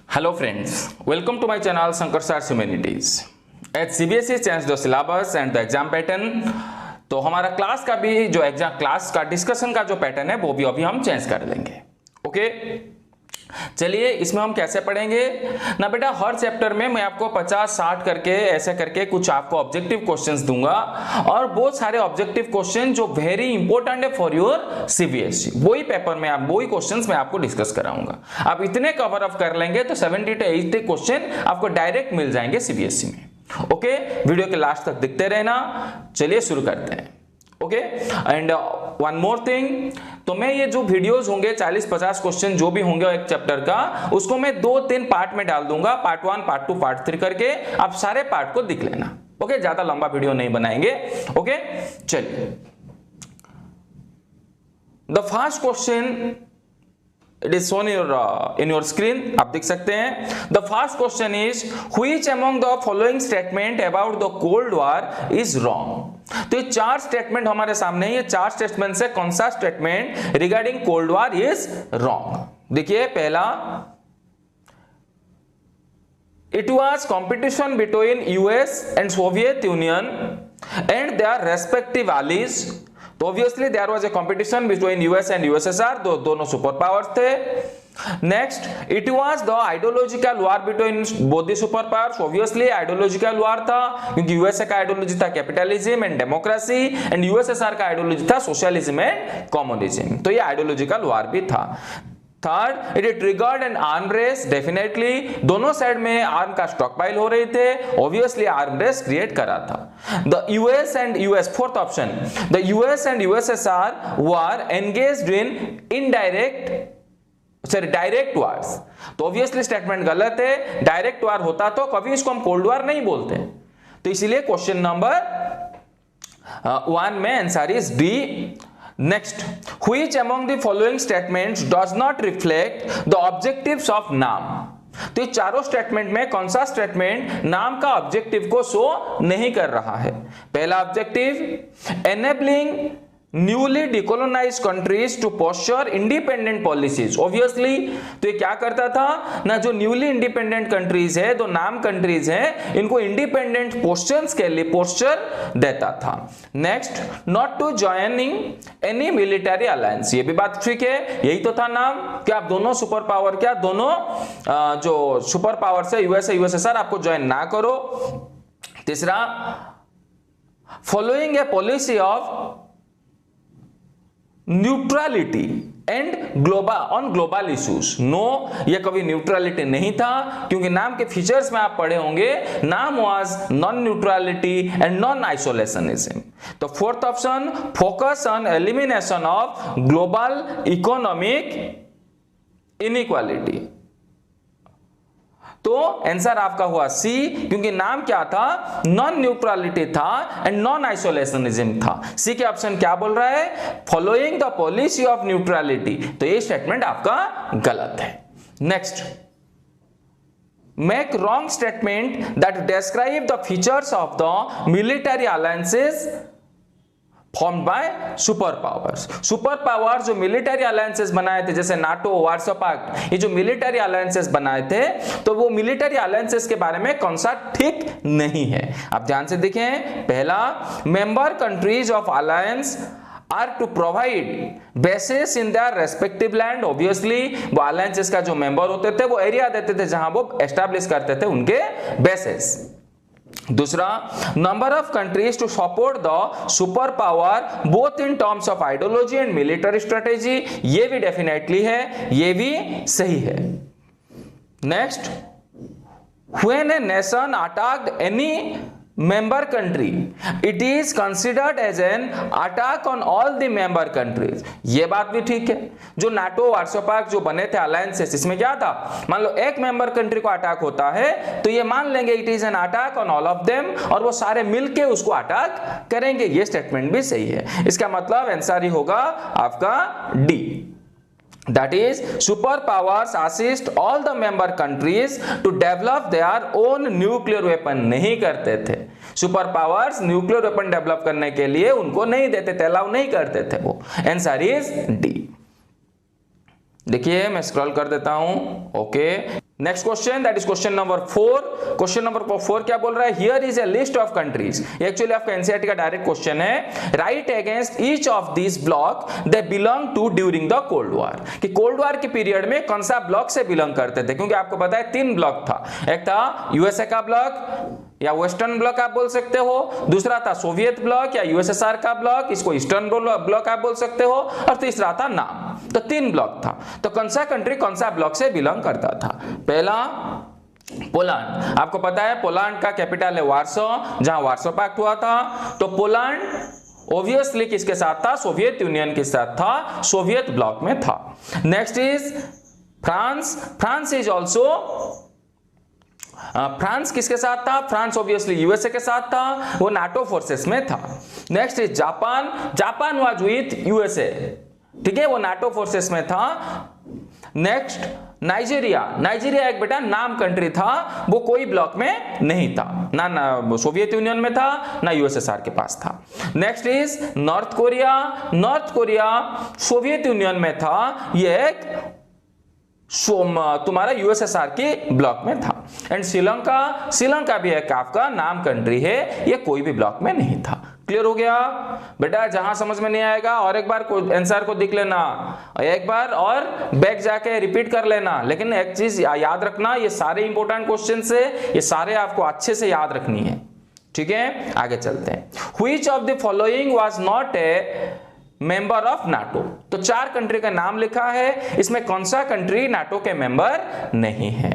Hello friends, welcome to my channel Shankar Sars Humanities. At CBSE changed the syllabus and the exam pattern. तो हमारा class का भी जो exam class का discussion का जो पैटर्न है वो भी अभी हम चेंज कर देंगे. ओके, चलिए इसमें हम कैसे पढ़ेंगे ना बेटा. हर चैप्टर में मैं आपको 50-60 करके ऐसे करके कुछ आपको ऑब्जेक्टिव क्वेश्चंस दूंगा और बहुत सारे ऑब्जेक्टिव क्वेश्चन जो वेरी इंपॉर्टेंट है फॉर योर सीबीएसई, वही पेपर में आप वही क्वेश्चंस मैं आपको डिस्कस कराऊंगा. आप इतने कवर अप कर लेंगे तो 70 to 80 क्वेश्चन आपको डायरेक्ट मिल जाएंगे सीबीएसई में. ओके, वीडियो के लास्ट तक दिखते रहना. चलिए शुरू करते हैं. Okay, and one more thing, तो मैं ये जो वीडियोस होंगे 40-50 क्वेश्चन जो भी होंगे एक चैप्टर का, उसको मैं 2-3 पार्ट में डाल दूंगा. पार्ट 1, पार्ट 2, पार्ट 3 करके आप सारे पार्ट को देख लेना. ओके, ज्यादा लंबा वीडियो नहीं बनाएंगे. ओके, चलिए. The first question it is shown in your screen, आप देख सकते हैं. The first question is which among the following statement about the cold war is wrong. तो ये 4 स्टेटमेंट हमारे सामने, ये 4 स्टेटमेंट से कौन सा statement regarding cold war is wrong. देखिए, पहला, it was competition between US and Soviet Union and their respective allies. तो obviously there was a competition between US and USSR, दोनों सुपर पावर्स थे. Next, it was the ideological war between both the super powers. Obviously ideological war था क्योंकि USA का ideology था capitalism and democracy and USSR का ideology था socialism and communism. तो ये आइडियोलॉजिकल वॉर भी था. Third, it triggered an arm race. Definitely दोनों साइड में आर्म का स्टॉकपाइल हो रहे थे, ऑब्वियसली आर्म रेस क्रिएट करा था. The US and US, fourth option, the US and USSR were engaged in direct wars. तो ऑब्वियसली स्टेटमेंट गलत है. डायरेक्ट वार होता तो कभी इसको हम कोल्ड वार नहीं बोलते. तो इसीलिए क्वेश्चन नंबर 1 में answer is D. Next, which among the following statements does not reflect the objectives of नाम. तो ये चारों स्टेटमेंट में कौन सा स्टेटमेंट नाम का ऑब्जेक्टिव को शो नहीं कर रहा है. पहला objective, enabling newly decolonised countries to posture independent policies. Obviously तो ये क्या करता था ना, जो न्यूली इंडिपेंडेंट कंट्रीज है, जो नाम कंट्रीज है, इनको इंडिपेंडेंट पोस्चर्स के लिए पोस्चर देता था. Next, not to joining any military alliance. ये भी बात ठीक है, यही तो था नाम कि आप दोनों सुपर पावर, क्या दोनों जो सुपर पावर से यूएसए यूएसएसआर, आपको ज्वाइन ना करो. तीसरा, following a policy of neutrality and global issues. No, ये कभी न्यूट्रलिटी नहीं था क्योंकि नाम के फीचर्स में आप पढ़े होंगे, नाम was non neutrality and non isolationism. तो fourth option, focus on elimination of global economic inequality. तो आंसर आपका हुआ सी, क्योंकि नाम क्या था, नॉन न्यूट्रलिटी था एंड नॉन आइसोलेशनिज्म था. सी के ऑप्शन क्या बोल रहा है, following the policy of neutrality. तो ये स्टेटमेंट आपका गलत है. Next, make wrong statement that describe the features of the military alliances formed by super powers. Super power जो मिलिटरी अलायंसेस बनाए थे, जैसे नाटो, वार्सो पैक्ट, ये जो मिलिटरी अलायंसेस बनाए थे, तो वो मिलिटरी अलायंसेस के बारे में कौन सा ठीक नहीं है. आप ध्यान से देखें. पहला, member countries of alliance are to provide bases in their respective land. Obviously वो अलायंसेस का जो मेंबर होते थे वो एरिया देते थे जहां वो एस्टैब्लिश करते थे उनके बेसेस. दूसरा, number of countries to support the super power both in terms of ideology and military strategy. ये भी डेफिनेटली है, ये भी सही है. Next, when a nation attacked any member country, it is considered as an attack on all the member countries. ये बात भी ठीक है. जो नाटो, वार्सो पैक्ट जो बने थे अलायंसेस, इसमें क्या था, मान लो एक मेंबर कंट्री को अटैक होता है तो ये मान लेंगे it is an attack on all of them और वो सारे मिलके उसको अटैक करेंगे. ये स्टेटमेंट भी सही है. इसका मतलब आंसर ही होगा आपका D. That is, superpowers assist all the member countries to develop their own nuclear weapon. नहीं करते थे. Super powers nuclear weapon develop करने के लिए उनको नहीं देते थे, अलाउ नहीं करते थे वो. Answer is D. देखिए मैं स्क्रॉल कर देता हूं। Okay, next question, that is question number 4। Question number 4 क्या बोल रहा है? Here is a list of countries. Actually आपका एनसीईआरटी का डायरेक्ट क्वेश्चन है। Write against each of this block they belong to during the cold war, कि cold war के period में कौन सा ब्लॉक से बिलोंग करते थे, क्योंकि आपको पता है 3 ब्लॉक था। एक था यूएसए का ब्लॉक या वेस्टर्न ब्लॉक आप बोल सकते हो, दूसरा था सोवियत ब्लॉक या यूएसएसआर का ब्लॉक, इसको ईस्टर्न ब्लॉक आप बोल सकते हो, और तीसरा था नाम। तो 3 ब्लॉक था। तो कौन सा कंट्री कौन सा ब्लॉक से बिलोंग करता था? पहला पोलैंड, आपको पता है पोलैंड का कैपिटल है वार्सो, जहां वार्सो पैक्ट हुआ था। तो पोलैंड ऑब्वियसली किसके साथ था? सोवियत यूनियन के साथ था, सोवियत ब्लॉक में था। Next is France. France is also France किसके साथ था? फ्रांस ऑब्वियसली यूएसए के साथ था, वो नाटो फोर्सेस में था। Next is Japan. Japan was with USA, ठीक है, वो नाटो फोर्सेस में था। Next Nigeria. नाइजीरिया एक बेटा नाम कंट्री था, वो कोई ब्लॉक में नहीं था, ना सोवियत यूनियन में था, ना यूएसएसआर के पास था। Next is north Korea. North Korea Soviet union में था, ये एक तुम्हारा यूएसएसआर के ब्लॉक में था। एंड श्रीलंका। श्रीलंका भी एक आपका नाम कंट्री है, ये कोई भी ब्लॉक में नहीं था। क्लियर हो गया बेटा? जहां समझ में नहीं आएगा और एक बार आंसर को देख लेना, एक बार और बैक जाके रिपीट कर लेना। लेकिन एक चीज याद रखना, ये सारे इंपॉर्टेंट क्वेश्चन है, ये सारे आपको अच्छे से याद रखनी है, ठीक है? आगे चलते हैं। Which of the following was not a member of NATO? तो 4 कंट्री का नाम लिखा है, इसमें कौन सा कंट्री नाटो के मेंबर नहीं है?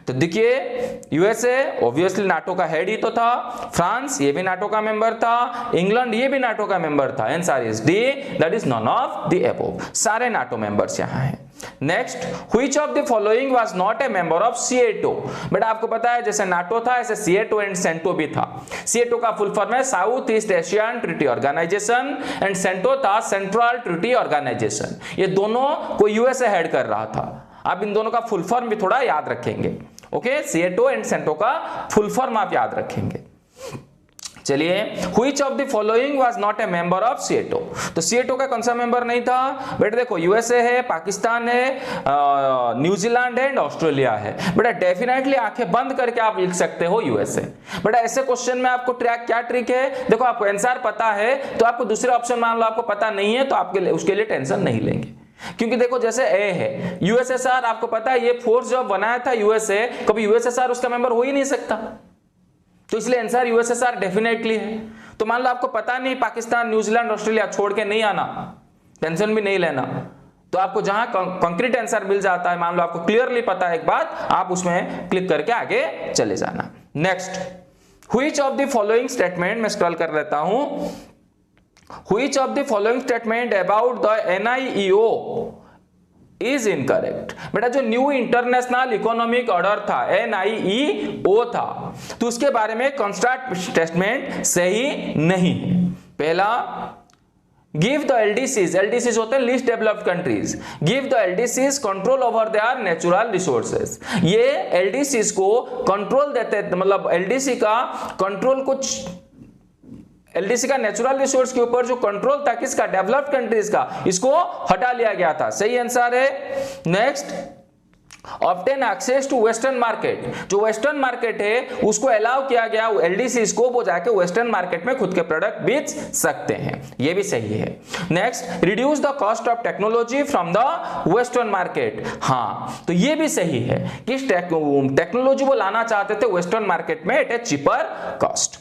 तो देखिए यूएसए ऑब्वियसली नाटो का हेड ही तो था, फ्रांस ये भी नाटो का मेंबर था, इंग्लैंड ये भी नाटो का मेंबर था। Answer is D, that is none of the above. सारे नाटो मेंबर्स यहां हैं। Next, which of the following was not a member of SEATO? बेटा आपको पता है जैसे नाटो था ऐसे सीएटो एंड सेंटो भी था। सीएटो का फुल फॉर्म है South East Asian Treaty Organization, and CENTO था सेंट्रल ट्रीटी ऑर्गेनाइजेशन। ये दोनों को यूएसए हेड कर रहा था। आप इन दोनों का फुल फॉर्म भी थोड़ा याद रखेंगे। ओके, सीएटो एंड सेंटो का फुल फॉर्म आप याद रखेंगे। चलिए, which of the following was not a member of SEATO? तो सीएटो का कौन सा मेंबर नहीं था? बेटा देखो यूएसए है, पाकिस्तान है, न्यूजीलैंड है एंड ऑस्ट्रेलिया है। बेटा डेफिनेटली आंखें बंद करके आप लिख सकते हो यूएसए। बेटा ऐसे क्वेश्चन में आपको क्या ट्रिक है? देखो आपको आंसर पता है तो आपको दूसरे ऑप्शन मान लो आपको पता नहीं है तो आपके लिए उसके लिए टेंशन नहीं लेंगे, क्योंकि देखो जैसे ए है यूएसएसआर, आपको पता है ये फोर्स जो बनाया था यूएसए, कभी यूएसएसआर उसका मेंबर हो ही नहीं सकता, तो इसलिए आंसर यूएसएसआर डेफिनेटली है। तो मान लो आपको पता नहीं, पाकिस्तान न्यूजीलैंड ऑस्ट्रेलिया छोड़ के नहीं आना, टेंशन भी नहीं लेना, तो आपको जहां कंक्रीट आंसर मिल जाता है, मान लो आपको क्लियरली पता है एक बात, आप उसमें क्लिक करके आगे चले जाना। Next, which of the following statement, मैं स्क्रॉल कर लेता हूं, which of the following statement about the NIEO is incorrect? बेटा जो न्यू इंटरनेशनल इकोनॉमिक ऑर्डर था, एनआईईओ था, तो उसके बारे में कंस्ट्रक्ट स्टेटमेंट सही नहीं है। पहला, गिव द एलडीसीज, एलडीसीज होते हैं least developed countries, give the LDCs control over their natural resources. ये एलडीसीज को कंट्रोल देते, मतलब एलडीसी का कंट्रोल कुछ, एलडीसी का नेचुरल रिसोर्स के ऊपर जो कंट्रोल था किसका? डेवलप्ड कंट्रीज का, इसको हटा लिया गया था। सही आंसर है। Next, obtain access to western market, जो वेस्टर्न मार्केट है उसको अलाउ किया गया एलडीसीज को, वो जाके वेस्टर्न मार्केट में खुद के प्रोडक्ट बेच सकते हैं, ये भी सही है। Next, reduce the cost of technology from the western market, हाँ तो ये भी सही है कि टेक्नोलॉजी वो लाना चाहते थे वेस्टर्न मार्केट में at a cheaper cost.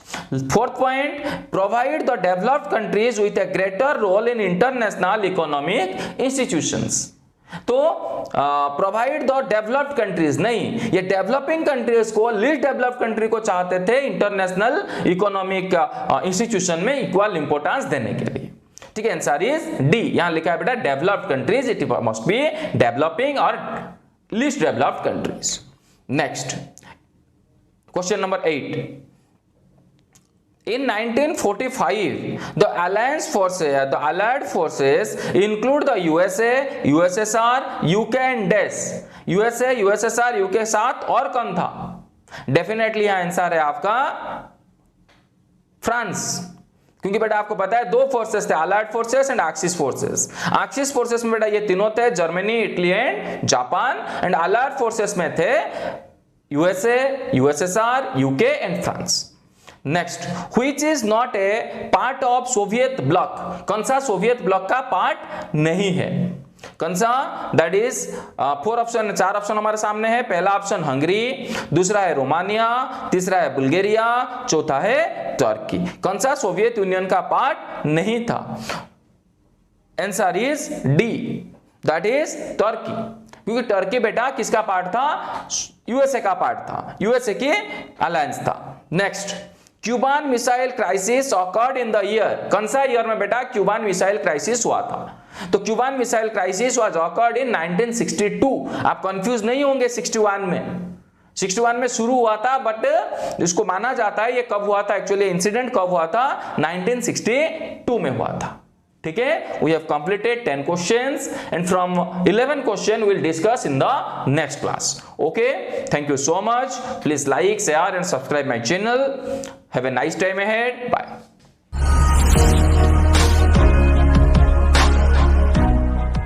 Fourth point, provide the developed countries with a greater role in international economic institutions. तो प्रोवाइड द डेवलप्ड कंट्रीज नहीं, ये डेवलपिंग कंट्रीज को, लीस्ट डेवलप्ड कंट्री को चाहते थे इंटरनेशनल इकोनॉमिक इंस्टीट्यूशन में equal importance देने के लिए। ठीक है, आंसर इज डी, यहां लिखा है बेटा developed countries, it must be developing और least developed countries. Next, question number 8, in 1945 the allied forces include the USA, USSR, UK and DES। USA, USSR, UK साथ और कौन था? डेफिनेटली यहां आंसर है आपका फ्रांस, क्योंकि बेटा आपको पता है दो फोर्सेस थे, allied forces and axis forces. Axis forces में बेटा ये तीनों थे, Germany, Italy and Japan, and allied forces में थे USA, USSR, UK and France. Next, which is not a part of Soviet block, कौन सा सोवियत ब्लॉक का पार्ट नहीं है, कौन सा? दैट इज 4 ऑप्शन, 4 ऑप्शन हमारे सामने है। पहला ऑप्शन हंगरी, दूसरा है रोमानिया, तीसरा है बुल्गारिया, चौथा है तुर्की। कौन सा सोवियत यूनियन का पार्ट नहीं था? Answer is D, that is Turkey, क्योंकि तुर्की बेटा किसका पार्ट था? यूएसए का पार्ट था, यूएसए की अलायंस था। Next, Cuban missile crisis occurred in the year, कौन सा ईयर में बेटा क्यूबान मिसाइल क्राइसिस हुआ था? तो Cuban missile crisis was occurred in 1962। आप कंफ्यूज नहीं होंगे 61 में, 61 में शुरू हुआ था, बट इसको माना जाता है ये कब हुआ था, एक्चुअली इंसिडेंट कब हुआ था? 1962 में हुआ था। ठीक है, we have completed 10 questions and from 11 question we will discuss in the next class. Okay, thank you so much, please like, share and subscribe my channel. Have a nice time ahead, bye.